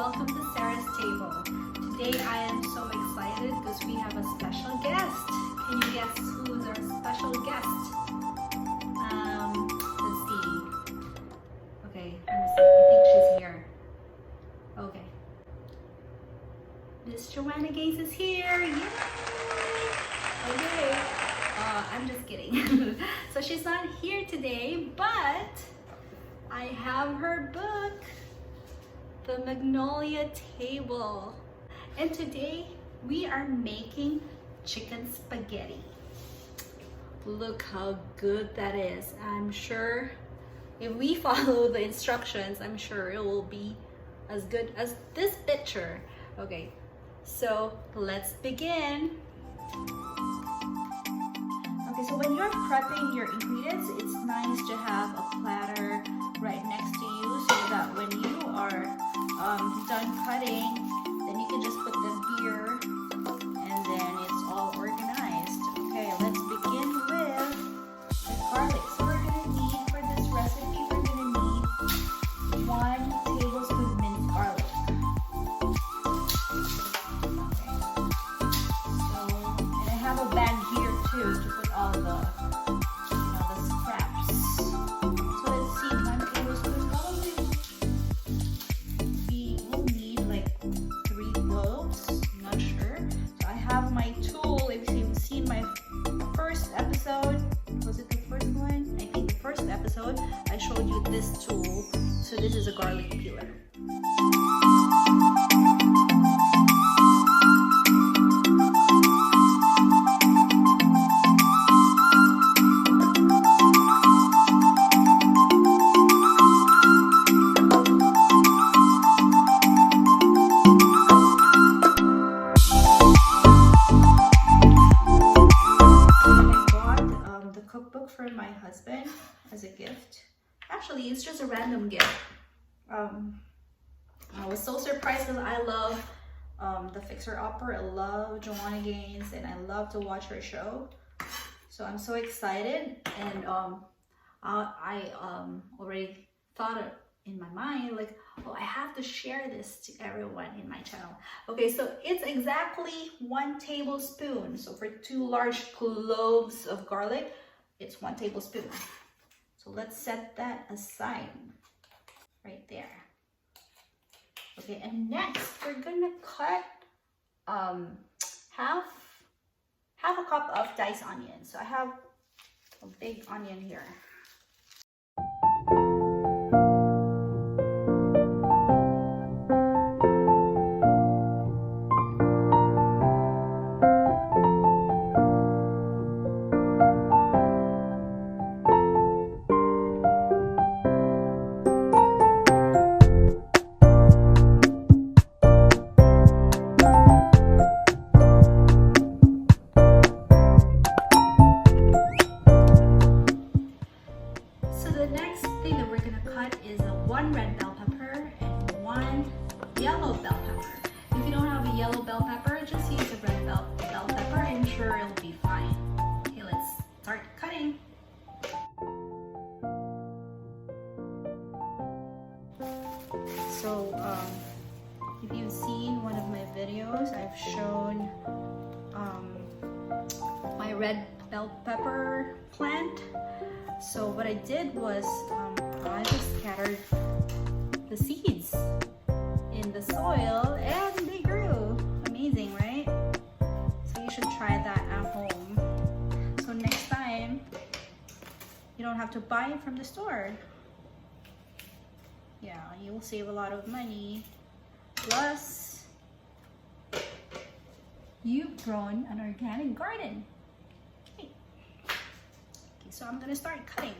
welcome to Sarah's table. Today I am so excited because we have a special guest. Can you guess who's our special guest? Let's see. Okay, let me see. I think she's here. Okay. Miss Joanna Gaze is here. Yay! Okay. I'm just kidding. So she's not here today, but I have her book, The Magnolia Table. And today we are making chicken spaghetti. Look how good that is. I'm sure if we follow the instructions, I'm sure it will be as good as this picture. Okay, so let's begin. Okay, so when you're prepping your ingredients, it's nice to have a platter right next to you so that when you are done cutting, then you can just put them here and then it's all organized. Okay, let's begin with the garlic. So we're going to need, for this recipe, we're going to need 1 tablespoon minced garlic. Okay, so, and I have a bag here too to put all the scraps. So let's see, 1 tablespoon, probably we will need like 3 cloves, I'm not sure. So I have my tool. If you've seen my first episode, was it the first one? I think the first episode, I showed you this tool. So this is a garlic peeler. Cookbook for my husband as a gift. Actually, it's just a random gift. I was so surprised because I love the Fixer Upper. I love Joanna Gaines and I love to watch her show. So I'm so excited, and I already thought it in my mind like, oh, I have to share this to everyone in my channel. Okay, so it's exactly 1 tablespoon. So for 2 large cloves of garlic, it's 1 tablespoon. So let's set that aside right there. Okay, and next we're gonna cut half a cup of diced onion. So I have a big onion here. Yellow bell pepper. If you don't have a yellow bell pepper, just use a red bell pepper and sure it'll be fine. Okay, let's start cutting. So if you've seen one of my videos, I've shown my red bell pepper plant. So what I did was I just scattered the seeds in the soil and they grew. Amazing, right? So you should try that at home. So next time you don't have to buy it from the store. Yeah, you will save a lot of money. Plus, you've grown an organic garden. Okay, so I'm gonna start cutting.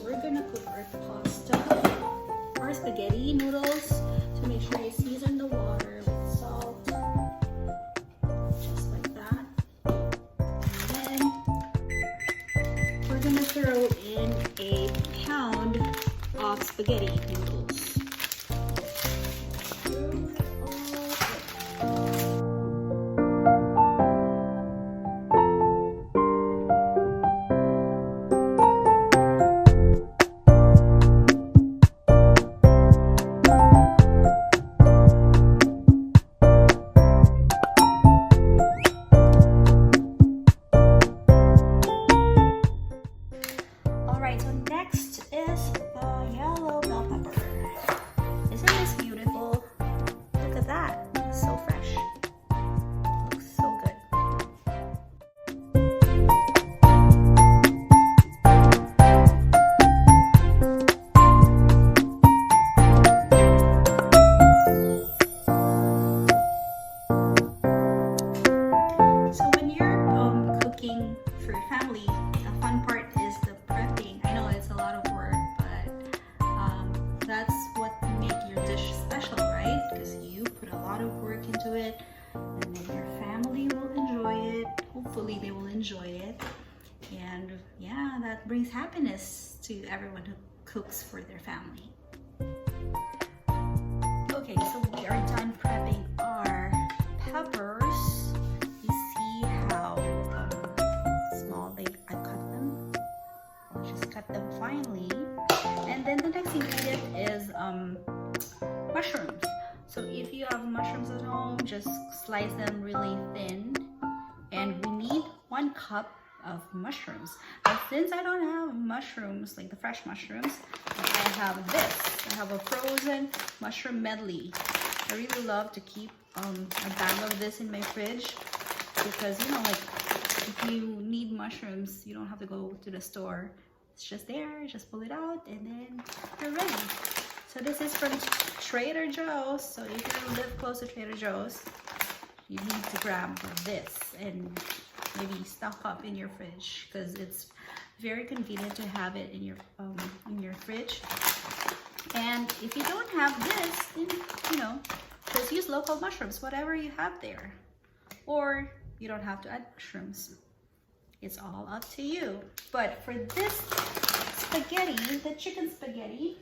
We're gonna cook our pasta, our spaghetti noodles. So make sure you season the water with salt, just like that. And then we're gonna throw in a pan of spaghetti noodles. Hopefully they will enjoy it, and yeah, that brings happiness to everyone who cooks for their family. Okay, so we are done prepping our peppers. You see how small I cut them? I'll just cut them finely. And then the next ingredient is mushrooms. So if you have mushrooms at home, just slice them really thin. And we need 1 cup of mushrooms. But since I don't have mushrooms, like the fresh mushrooms, I have this. I have a frozen mushroom medley. I really love to keep a bag of this in my fridge because, you know, like if you need mushrooms, you don't have to go to the store. It's just there, just pull it out and then you're ready. So this is from Trader Joe's. So if you live close to Trader Joe's, you need to grab this and maybe stock up in your fridge because it's very convenient to have it in your fridge. And if you don't have this, then you know, just use local mushrooms, whatever you have there, or you don't have to add mushrooms. It's all up to you. But for this spaghetti, the chicken spaghetti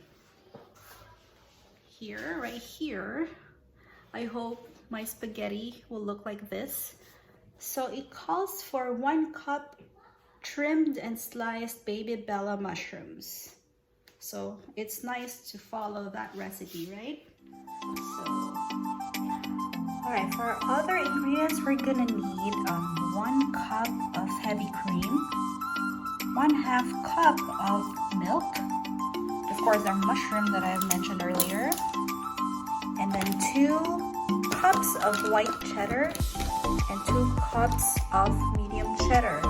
here, right here, I hope my spaghetti will look like this. So it calls for 1 cup trimmed and sliced baby bella mushrooms. So it's nice to follow that recipe, right? So, all right, for our other ingredients, we're gonna need 1 cup of heavy cream, 1/2 cup of milk, of course our mushroom that I mentioned earlier, and then 2 cups of white cheddar and 2 cups of medium cheddar.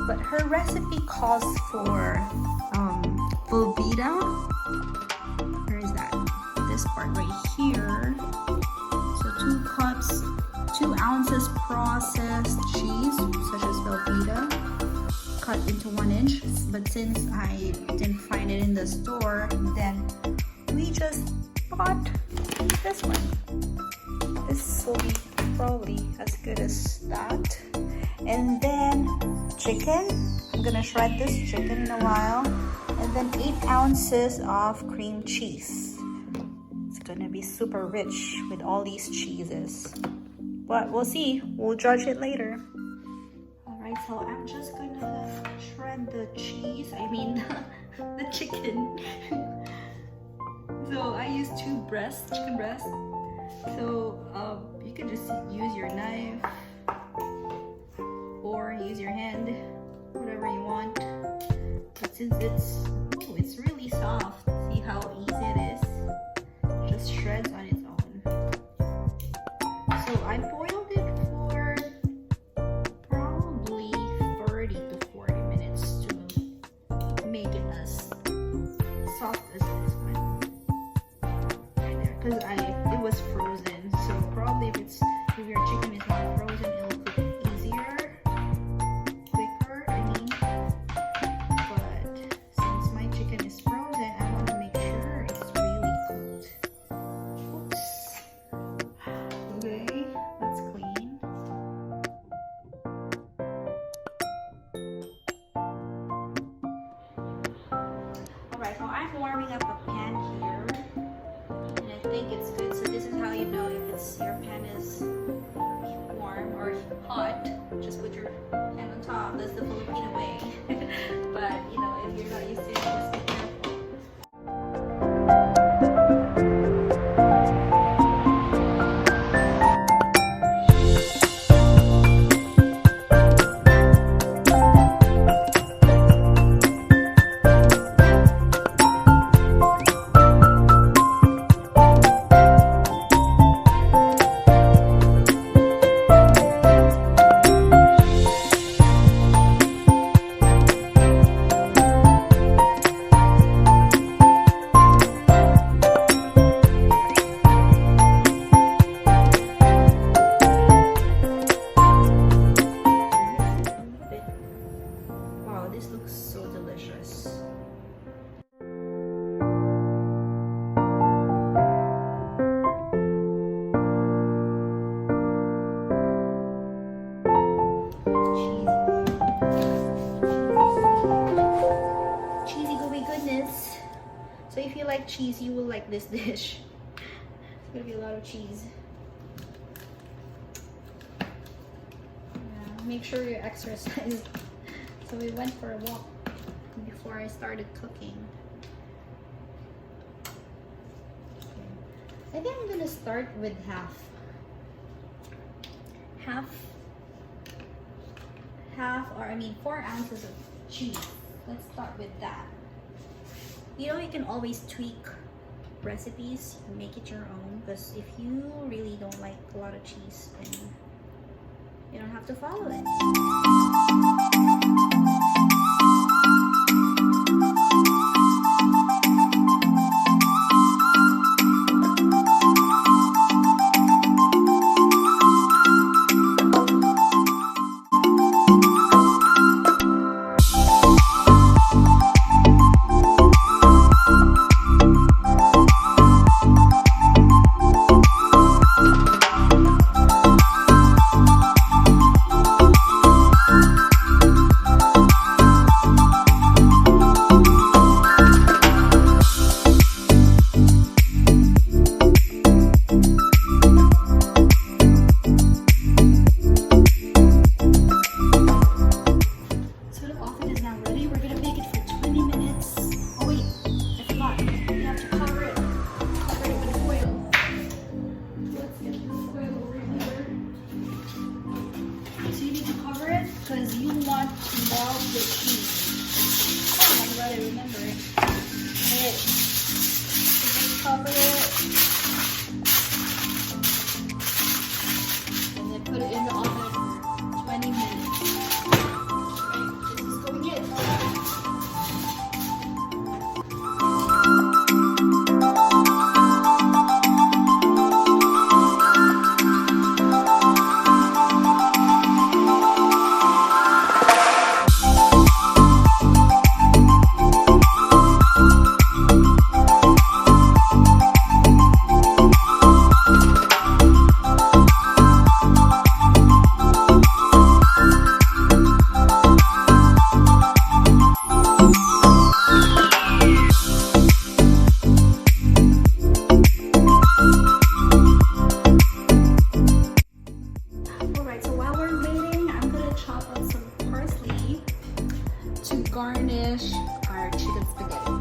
But her recipe calls for Velveeta. Where is that? This part right here. So 2 cups, 2 ounces processed cheese, such as Velveeta, cut into 1 inch. But since I didn't find it in the store, then we just bought this one. This will be probably as good as that. And then chicken. I'm gonna shred this chicken in a while. And then 8 ounces of cream cheese. It's gonna be super rich with all these cheeses. But we'll see. We'll judge it later. Alright, so I'm just gonna shred the cheese. I mean, the chicken. So I use 2 chicken breasts. So you can just use your knife or use your hand, whatever you want. But since it's really soft, see how easy it is? Just shreds on its own. So I boiled it for probably 30 to 40 minutes to make it as soft as this one. Right there, because it was frozen. So probably if your chicken is not frozen, it'll cook easier, quicker, I mean. But since my chicken is frozen, I want to make sure it's really cooked. Oops. Okay, that's clean. Alright, so I'm warming up a pan here, and I think it's good. So this is how you know if your pan is warm or hot. Just put your hand on top. That's the Filipino way. But you know, if you're not used to it, just be careful. So if you like cheese, you will like this dish. It's gonna be a lot of cheese. Yeah, make sure you exercise. So we went for a walk before I started cooking. Okay. I think I'm gonna start with half, or I mean 4 ounces of cheese. Let's start with that. You know, you can always tweak recipes and make it your own, because if you really don't like a lot of cheese, then you don't have to follow it. Because you want to melt the cheese. Oh, I'm glad I remember it. Okay. So just cover it. And then put it in the oven for 20 minutes. Right, this is going in. Garnish our chicken spaghetti.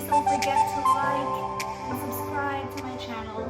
Don't forget to like and subscribe to my channel.